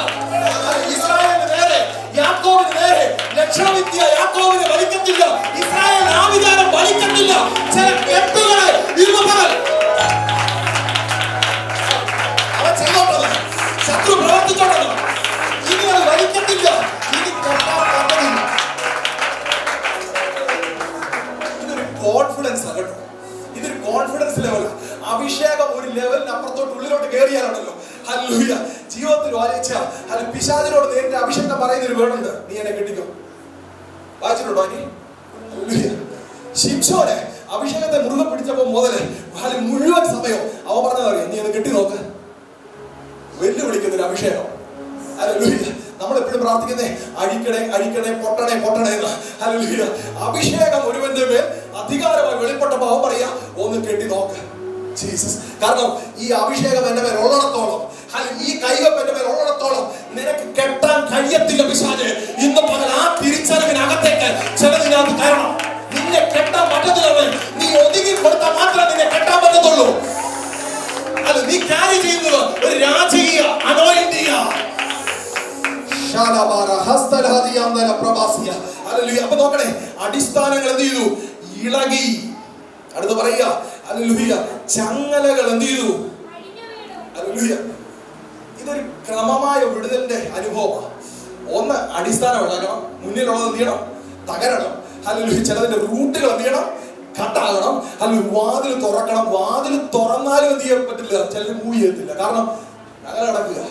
ഇസ്രായേലിന് നേരെ, യാക്കോബിന് നേരെ ലക്ഷണവിദ്യ യാക്കോബിനെ വലിക്കത്തില്ല, ഇസ്രായേൽ ആവിധാനം വലിക്കത്തില്ല. ചില കെട്ടുകളെ അവൻ ചെയ്തോട്ടത്, ശത്രു പ്രവർത്തിച്ചോട്ടത്, ഇനി അത് വലിക്കത്തില്ല. ഇനി ഇതൊരു കോൺഫിഡൻസ് ആണ് കേട്ടോ. ഇതൊരു കോൺഫിഡൻസ് ലെവലാണ്. അഭിഷേകം ഒരു ലെവലിന് അപ്പുറത്തോട്ട് ഉള്ളിലോട്ട് കയറിയാലുണ്ടല്ലോ, ഹല്ലേലൂയ, ജീവിതത്തിൽ വായിച്ച അല്ല പിശാചിനോട് നേരിട്ട് അഭിഷേകം പറയുന്ന ഒരു വേർഡുണ്ട്, നീ എന്നെ കെട്ടിക്കോ. വായിച്ചിട്ടുണ്ടോ? ശിംശോനെ അഭിഷേകത്തെ മുറുകെ പിടിച്ചപ്പോ മുതല് മുഴുവൻ സമയം അവൻ പറഞ്ഞതറിയാം, നീ ഒന്ന് കെട്ടി നോക്ക്. വെല്ലുവിളിക്കുന്ന ഒരു അഭിഷേകം. ഹല്ലേലൂയ. നമ്മളെപ്പോഴും പ്രാർത്ഥിക്കുന്നേ അഴിക്കണേ അഴിക്കണേ പൊട്ടണേ പൊട്ടണേ എന്ന്. ഹല്ലേലൂയ. അഭിഷേകം ഒരുവന്റെ മേൽ അധികാരമായി വെളിപ്പെട്ടപ്പോ അവൻ പറയാ, ഒന്ന് കെട്ടി നോക്ക് ജീസസ്. കാരണം ഈ അഭിഷേകം എന്റെ മേൽ ഉള്ളിടത്തോളം, ഈ കൈവപ്പ് എന്റെ മേൽ ഉള്ളിടത്തോളം നിനക്ക് കെട്ടാൻ കഴിയത്തില്ല പിശാചേ. ഇന്ന് പകൽ ആ തിരിച്ചറിവിനകത്തേക്ക് ചിലതിനകത്ത് കയറണം. നിന്നെ കെട്ടാൻ പറ്റത്തില്ല. നീ ഒതുങ്ങി കൊടുത്താൽ മാത്രമേ നിന്നെ കെട്ടാൻ പറ്റത്തുള്ളൂ. അത് നീ ക്യാരി ചെയ്യുന്നത് ഒരു രാജകീയ അനോയിന്റിംഗ്. അപ്പൊ നോക്കണേ, അടിസ്ഥാനങ്ങൾ എന്ത് ചെയ്തു? ഇളകി. അടുത്ത് പറയുക, ഹല്ലേലൂയ, ചങ്ങലകൾ എന്ത് ചെയ്തു? ഹല്ലേലൂയ. ഇതൊരു ക്രമമായ വിടുതലിന്റെ അനുഭവമാണ്. ഒന്ന്, അടിസ്ഥാനം ഇളകണം, മുന്നിലുള്ളത് എന്ത് ചെയ്യണം? തകരണം. ഹല്ലേലൂയ. ചിലതിന്റെ റൂട്ടുകൾ എന്ത് ചെയ്യണം? കട്ടാകണം. അല്ലെങ്കിൽ വാതിൽ തുറക്കണം. വാതിൽ തുറന്നാലും എന്ത് ചെയ്യാൻ പറ്റില്ല, ചിലർ മൂവ് ചെയ്യത്തില്ല. കാരണം അങ്ങനെ നടക്കുക.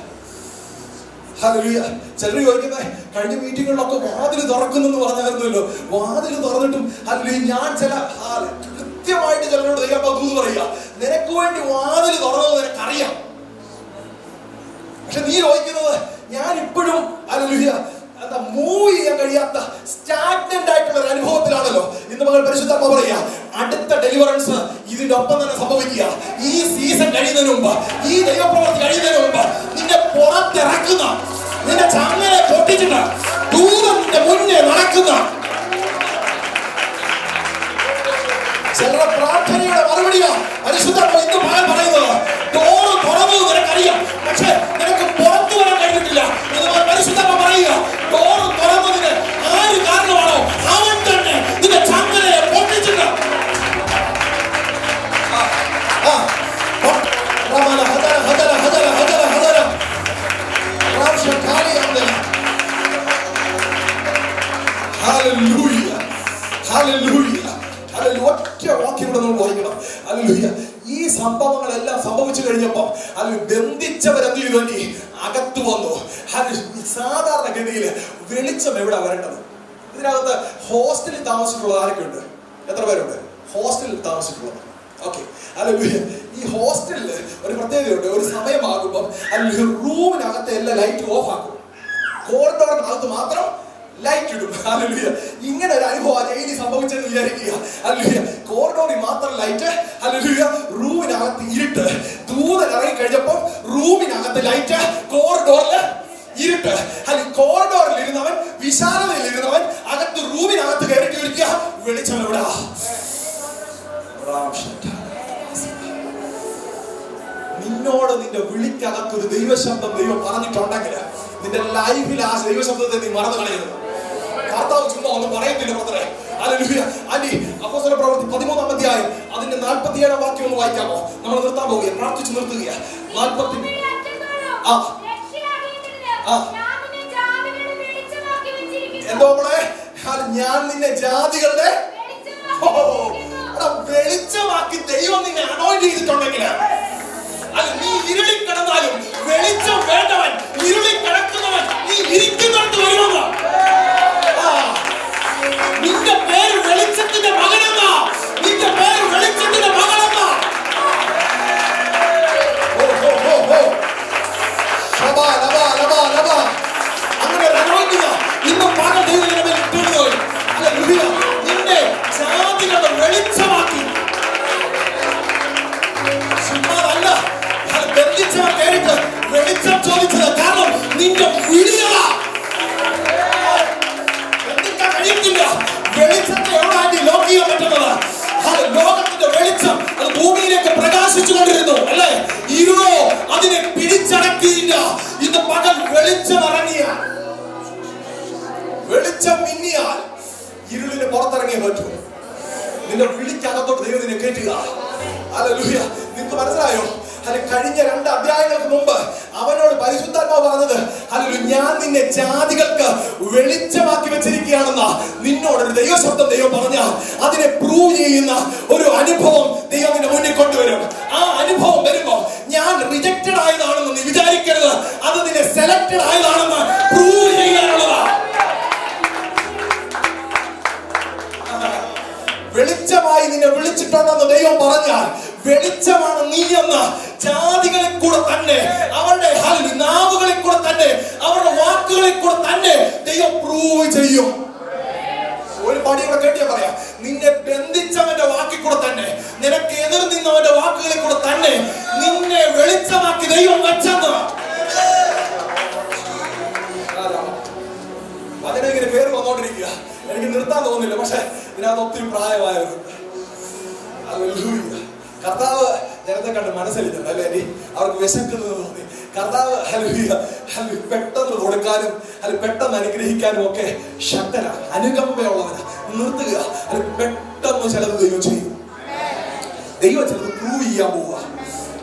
ഹല്ലേലൂയ. ചിലർ ചോദിക്കുന്നത്, കഴിഞ്ഞ മീറ്റിങ്ങുകളിലൊക്കെ വാതിൽ തുറക്കുന്നെന്ന് പറഞ്ഞായിരുന്നല്ലോ. വാതിൽ തുറന്നിട്ടും ഹല്ലേലൂയ, ഞാൻ ചില കൃത്യമായിട്ട് ചിലരോട് ദൈവം ദൂത് പറയുക, നിനക്ക് വേണ്ടി വാതിൽ തുറന്നത് നിനക്കറിയാം. പക്ഷെ നീ ചോദിക്കുന്നത്, ഞാൻ ഇപ്പോഴും ഹല്ലേലൂയ എന്താ മൂവ് ചെയ്യാൻ കഴിയാത്ത സ്റ്റാഗ്നന്റ് ആയിട്ടുള്ള ഒരു അനുഭവത്തിലാണല്ലോ. ഇന്ന് മകൾ പരിശുദ്ധാത്മ പറയുക, അടുത്ത ഡെലിവറൻസ് ഇതിന്റെ ഒപ്പം തന്നെ സംഭവിക്കുക. ഈ സീസൺ കഴിയുന്നതിന് മുമ്പ്, ഈ ദൈവപ്രവൃത്തി കഴിയുന്നതിന് മുമ്പ് നിന്നെ പുറത്തിറക്കുന്ന, നിന്റെ ചങ്ങല പൊട്ടിച്ചിട്ട് ദൂതന്റെ മുന്നേ നടക്കുന്ന ചില പ്രാർത്ഥനയുടെ മറുപടിയാ പരിശുദ്ധാത്മ ഇന്ന് മകൻ പറയുന്നത്. ഡോറ് തുറന്നു നിനക്കറിയാം, പക്ഷെ നിനക്ക് പുറത്തു വരാൻ കഴിഞ്ഞിട്ടില്ല. ഇന്ന് പരിശുദ്ധാത്മ പറയുക, ഡോറ് തുറന്നതിന് ആര് കാരണമാണോ അവൻ തന്നെ നിന്റെ ചങ്ങലയെ പൊട്ടിച്ചിട്ട് ഒറ്റ വാക്യം നമ്മൾ വായിക്കണം. ഹല്ലേലൂയ. ഈ സംഭവങ്ങളെല്ലാം സംഭവിച്ചു കഴിഞ്ഞപ്പോ ബന്ധിച്ചവരെന്ത് ചെയ്തു? അകത്തു വന്നു. സാധാരണഗതിയിൽ വെളിച്ചം എവിടെ വരേണ്ടത്? ഇതിനകത്ത് ഹോസ്റ്റലിൽ താമസിച്ചിട്ടുള്ളത് ആരൊക്കെ ഉണ്ട്? എത്ര പേരുണ്ട് ഹോസ്റ്റലിൽ താമസിച്ചിട്ടുള്ളത്? ഓക്കെ. ഹല്ലേലൂയ. ഈ ഹോസ്റ്റലിൽ ഒരു പ്രത്യേകതയുണ്ട്. ഒരു സമയമാകുമ്പോൾ റൂമിനകത്തെ എല്ലാ ലൈറ്റ് ഓഫ് ആക്കും, കോറിഡോറിനകത്ത് മാത്രം ലൈറ്റ് ഇടും. ഹല്ലേലൂയ. ഇങ്ങനെ ഒരു അനുഭവം ജയിലിൽ സംഭവിച്ചെന്ന് വിചാരിക്കുക. ഹല്ലേലൂയ. കോറിഡോറിൽ മാത്രം ലൈറ്റ്, ഹല്ലേലൂയ, റൂമിനകത്ത് ഇരുട്ട്. ദൂതൻ ഇറങ്ങി കഴിഞ്ഞപ്പോൾ റൂമിനകത്ത് ലൈറ്റ്, കോറിഡോറിൽ ഇരുട്ട്. കോറിഡോറിൽ ഇരുന്നവൻ, വിശാലതയിൽ ഇരുന്നവൻ അകത്ത് റൂമിനകത്ത് കയറി ചോദിക്കുക, വെളിച്ചം എവിടാ? നിന്നോട് നിന്റെ വിളിക്കകത്തൊരു ദൈവശബ്ദം ദൈവം പറഞ്ഞിട്ടുണ്ടെങ്കിൽ നിന്റെ ലൈഫിൽ ആ ദൈവശബ്ദത്തെ നീ മറന്നു കളയരുത്. കർത്താവ് ചുമ്മാ ഒന്നും പറയത്തില്ല ബ്രദറെ. ഹല്ലേലൂയ. അപ്പോസ്തല പ്രവൃത്തി 13-ാം അധ്യായം അതിന്റെ 47-ാം വാക്യം ഒന്ന് വായിക്കാമോ? നമ്മൾ നിർത്താൻ പോവുകയാണ്, പ്രാർത്ഥിച്ചു നിർത്തുകയാണ്. എന്തോ ഞാൻ നിന്നെ ജാതികളുടെ വെളിച്ചമാക്കി ദൈവം നിന്നെ അനോയിന്റ് ചെയ്തിട്ടുണ്ടെങ്കിൽ, നീ ഇരുളിൽ കിടന്നാലും വെളിച്ചം വേണ്ടവൻ, ഇരുളിൽ കിടക്കുന്നവൻ നീ ഇരിക്കുന്ന നിന്റെ വിളിക്കകത്തോട്ട് ദൈവം നിന്നെ കയറ്റുക. ഹല്ലേലൂയ. നിനക്ക് മനസ്സിലായോ? കഴിഞ്ഞ 2 അധ്യായങ്ങൾക്ക് മുമ്പ് അവനോട് പരിശുദ്ധാത്മാവ് പറഞ്ഞത്, ഹല്ലേലൂയ, ഞാൻ നിന്നെ ജാതികൾക്ക് വെളിച്ചമാക്കി വെച്ചിരിക്കുകയാണെന്ന നിന്നോടൊരു ദൈവശബ്ദം ദൈവം പറഞ്ഞാൽ അതിനെ പ്രൂവ് ചെയ്യുന്ന ഒരു അനുഭവം ദൈവം നിന്റെ മുന്നിൽ കൊണ്ടുവരും. ആ അനുഭവം വരുമ്പോ ഞാൻ റിജക്റ്റഡ് ആയതാണെന്ന് നീ വിചാരിക്കരുത്. അത് നിന്നെ സെലക്റ്റഡ് ആയതാണെന്ന് പ്രൂവ് ചെയ്യാനുള്ളതാണ്. വെളിച്ചമായി നിന്നെ വിളിച്ചിട്ടുണ്ടെന്ന് ദൈവം പറഞ്ഞാൽ വെളിച്ചമാണ് നീ എന്ന് ജാതികളിൽ കൂടെ തന്നെ, അവരുടെ നാവുകളിൽ കൂടെ തന്നെ, അവരുടെ വാക്കുകളിൽ കൂടെ തന്നെ ദൈവം പ്രൂവ് ചെയ്യും. ഒരു പടി കൂടെ കേട്ടിയാ പറയാം, നിന്നെ ബന്ധിച്ചവന്റെ വാക്കിൽ കൂടെ തന്നെ, നിനക്ക് എതിർ നിന്നവന്റെ വാക്കുകളിൽ കൂടെ തന്നെ നിന്നെ വെളിച്ചമാക്കി ദൈവം വെച്ചെന്ന്. അതിനെങ്ങനെ പേര് വന്നോണ്ടിരിക്കുക, എനിക്ക് നിർത്താൻ തോന്നുന്നില്ല. പക്ഷെ ഇതിനകത്ത് ഒത്തിരി പ്രായമായവരുണ്ട്. കർത്താവ് ജനത്തെ കണ്ട് മനസ്സിലില്ല അല്ലേ, അവർക്ക് വിശക്കുന്നത് തോന്നി. കർത്താവ് പെട്ടെന്ന് കൊടുക്കാനും പെട്ടെന്ന് അനുഗ്രഹിക്കാനും ഒക്കെ ശക്തനാ, അനുകമ്പയുള്ളവനാ. നിർത്തുക, പെട്ടെന്ന് ചിലത് ദൈവം ചെയ്യും. ദൈവം ചിലത് പ്രൂവ് ചെയ്യാൻ പോവുക.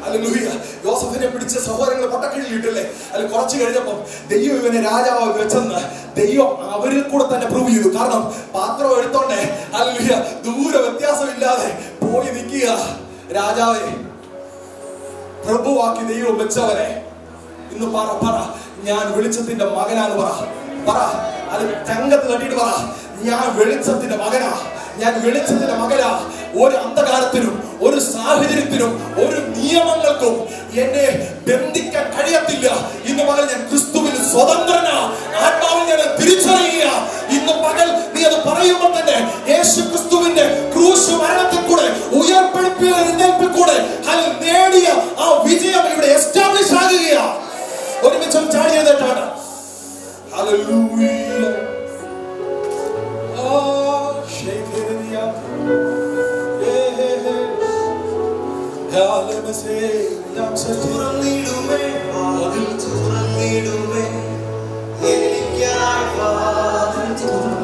ഹല്ലേലൂയ. യോസഫിനെ പിടിച്ച സഹോദരങ്ങൾ പൊട്ടക്കിഴിയിട്ടില്ലേ, അതിൽ കുറച്ച് കഴിഞ്ഞപ്പം ദൈവം ഇവനെ രാജാവ് വെച്ചെന്ന് ദൈവം അവരിൽ കൂടെ തന്നെ പ്രൂവ് ചെയ്തു. കാരണം പാത്രം എടുത്തോണ്ടേ ഹല്ലേലൂയ ദൂരെ വ്യത്യാസമില്ലാതെ പോയി നിൽക്കുക. രാജാവെ, പ്രഭുവാക്കി ദൈവം വെച്ചവരെ ഇന്ന് പറ ഞാൻ വെളിച്ചത്തിന്റെ മകനാന്ന് പറ. അത് തങ്കത്ത് തട്ടിയിട്ട് പറ, ഞാൻ വെളിച്ചത്തിന്റെ മകനാ, ഞാൻ വെളിച്ചത്തിന്റെ മകനാ. ഒരു അന്ധകാരത്തിനും ഒരു സാഹചര്യത്തിനും ഒരു നിയമങ്ങൾക്കും എന്നെ ബന്ധിക്കാൻ കഴിയത്തില്ല. ഇന്ന് പകൽ ഞാൻ ക്രിസ്തുവിൽ സ്വതന്ത്രനാ, ആത്മാവിൽ ഞാൻ തിരിച്ചറിയുക. ഇന്ന് പകൽ നീ അത് പറയുമ്പോൾ തന്നെ യേശു ക്രിസ്തുവിന്റെ ക്രൂശ് മരണത്തിൽ കൂടെ ഉയർപ്പെടുപ്പിൽ കൂടെ നേടിയ ആ വിജയം ഇവിടെ എസ്റ്റാബ്ലിഷ് ആകുകയാ. ഒരുമിച്ച് ചാടി എഴുന്നേറ്റാണ്. ഹല്ലേലൂയ. തുറന്നിടുമേ, വാതിൽ തുറന്നിടുമേ, എനിക്കായി വാതിൽ തുറന്നിടുമേ.